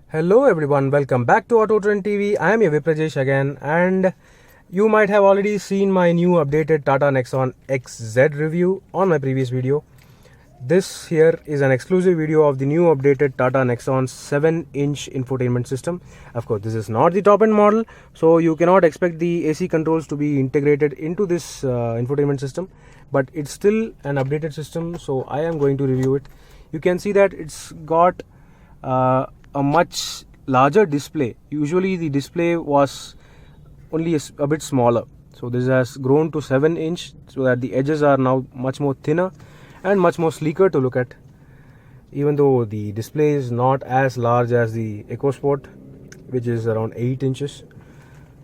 Hello everyone, welcome back to Auto Trend TV. I am your Viprajesh again, and you might have already seen my new updated Tata Nexon XZ review on my previous video. This here is an exclusive video of the new updated Tata Nexon 7-inch infotainment system. Of course, this is not the top end model, so you cannot expect the AC controls to be integrated into this infotainment system, but it's still an updated system, so I am going to review it. You can see that it's got a much larger display. Usually the display was only a bit smaller, so this has grown to 7-inch, so that the edges are now much more thinner and much more sleeker to look at, even though the display is not as large as the EcoSport, which is around 8 inches.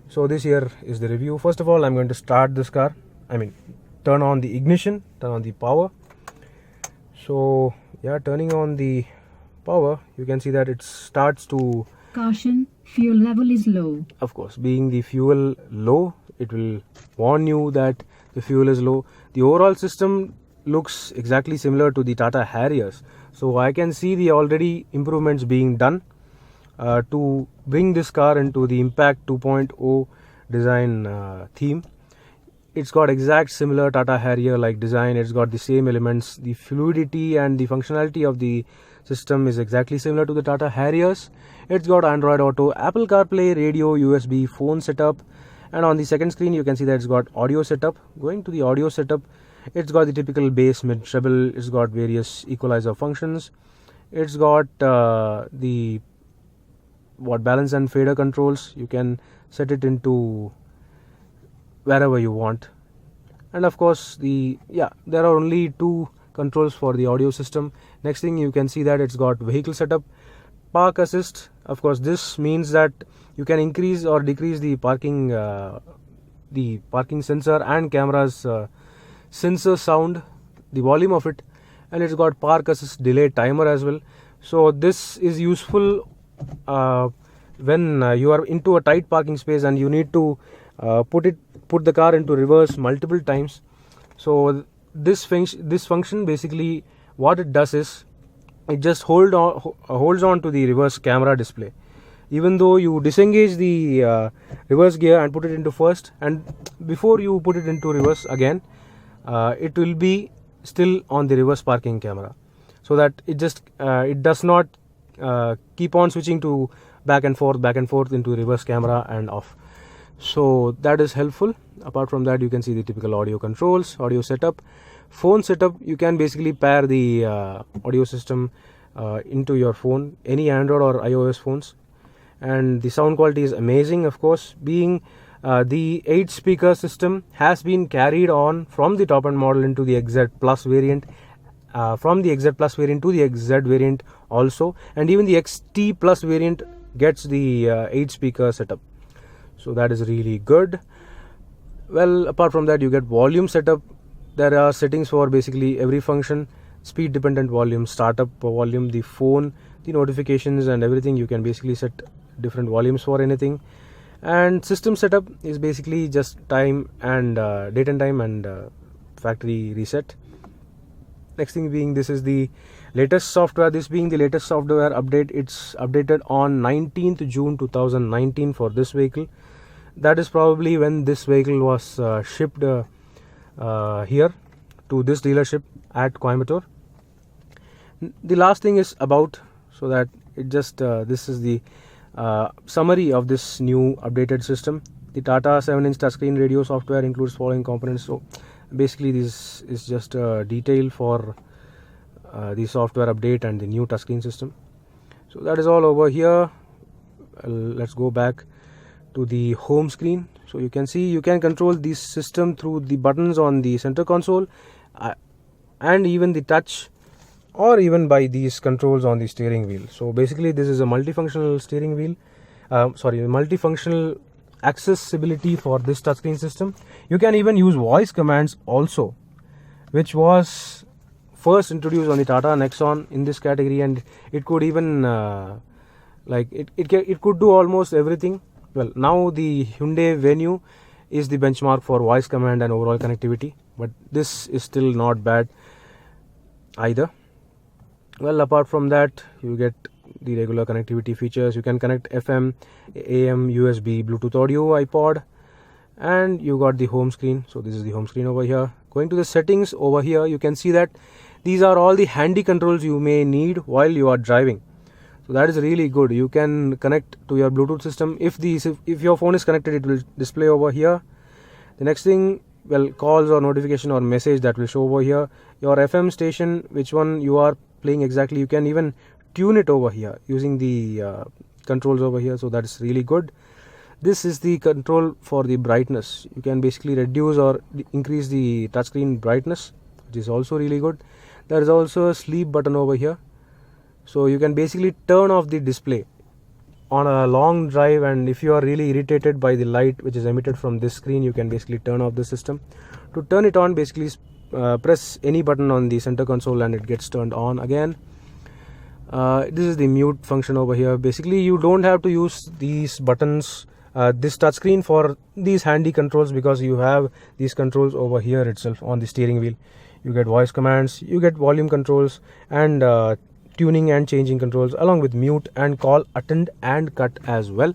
So this here is the review. First of all, I'm going to start this car. Turn on the ignition, turn on the power. So yeah, turning on the power, you can see that it starts to caution, fuel level is low. Of course, being the fuel low, it will warn you that the fuel is low. The overall system looks exactly similar to the Tata Harriers, so I can see the already improvements being done to bring this car into the Impact 2.0 design theme. It's got exact similar Tata Harrier like design. It's got the same elements. The fluidity and the functionality of the system is exactly similar to the Tata Harriers. It's got Android Auto, Apple CarPlay, radio, USB, phone setup, and on the second screen you can see that it's got audio setup. Going to the audio setup, it's got the typical bass, mid, treble. It's got various equalizer functions. It's got the balance and fader controls. You can set it into wherever you want, and of course there are only two controls for the audio system. Next thing, you can see that it's got vehicle setup, park assist. Of course, this means that you can increase or decrease the parking sensor and camera's sensor sound, the volume of it, and it's got park assist delay timer as well. So this is useful when you are into a tight parking space and you need to put the car into reverse multiple times. So this function, basically what it does is it just holds on to the reverse camera display. Even though you disengage the reverse gear and put it into first, and before you put it into reverse again, it will be still on the reverse parking camera, so that it does not keep on switching to back and forth into reverse camera and off. So that is helpful. Apart from that, you can see the typical audio controls, audio setup, phone setup. You can basically pair the audio system into your phone, any Android or iOS phones, and the sound quality is amazing. Of course, being the 8-speaker system has been carried on from the top end model into the XZ Plus variant, from the XZ Plus variant to the XZ variant also, and even the XT Plus variant gets the 8-speaker setup. So that is really good. Well, apart from that, you get volume setup. There are settings for basically every function: speed dependent volume, startup volume, the phone, the notifications, and everything. You can basically set different volumes for anything. And system setup is basically just time and date and time and factory reset. Next thing being, this is the latest software. This being the latest software update, it's updated on 19th June 2019 for this vehicle. That is probably when this vehicle was shipped here to this dealership at Coimbatore. The last thing is about, so that it just this is the summary of this new updated system. The Tata 7-inch touchscreen radio software includes following components. So basically, this is just a detail for the software update and the new touchscreen system. So that is all over here. Let's go back to the home screen. So you can see you can control this system through the buttons on the center console and even the touch, or even by these controls on the steering wheel. So basically, this is a multifunctional steering wheel, multifunctional accessibility for this touchscreen system. You can even use voice commands also, which was first introduced on the Tata Nexon in this category, and it could even it could do almost everything. Well, now the Hyundai Venue is the benchmark for voice command and overall connectivity, but this is still not bad either. Well, apart from that, you get the regular connectivity features. You can connect FM, AM, USB, Bluetooth audio, iPod, and you got the home screen. So this is the home screen over here. Going to the settings over here, you can see that these are all the handy controls you may need while you are driving. So that is really good. You can connect to your Bluetooth system. If your phone is connected, it will display over here. The next thing, well, calls or notification or message, that will show over here. Your FM station, which one you are playing exactly, you can even tune it over here using the controls over here. So that is really good. This is the control for the brightness. You can basically reduce or increase the touchscreen brightness, which is also really good. There is also a sleep button over here. So you can basically turn off the display on a long drive, and if you are really irritated by the light which is emitted from this screen, you can basically turn off the system. To turn it on, basically press any button on the center console and it gets turned on again. This is the mute function over here. Basically you don't have to use these buttons, this touchscreen, for these handy controls, because you have these controls over here itself on the steering wheel. You get voice commands, you get volume controls, and tuning and changing controls, along with mute and call, attend and cut as well.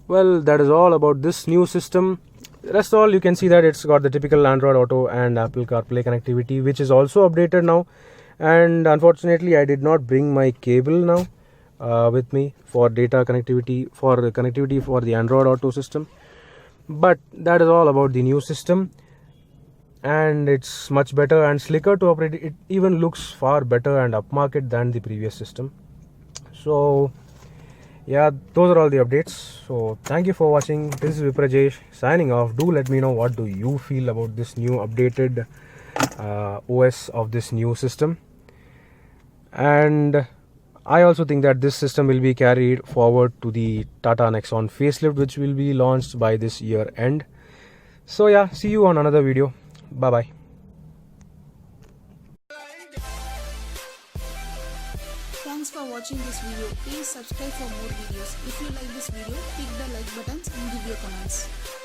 Well, that is all about this new system. Rest all, you can see that it's got the typical Android Auto and Apple CarPlay connectivity, which is also updated now. And unfortunately I did not bring my cable now with me for data connectivity, for connectivity for the Android Auto system. But that is all about the new system, and it's much better and slicker to operate. It even looks far better and upmarket than the previous system. So yeah, those are all the updates. So thank you for watching. This is Viprajesh signing off. Do let me know what do you feel about this new updated OS of this new system. And I also think that this system will be carried forward to the Tata Nexon facelift, which will be launched by this year end. So yeah, see you on another video. Bye bye. Thanks for watching this video. Please subscribe for more videos. If you like this video, click the like buttons and give your comments.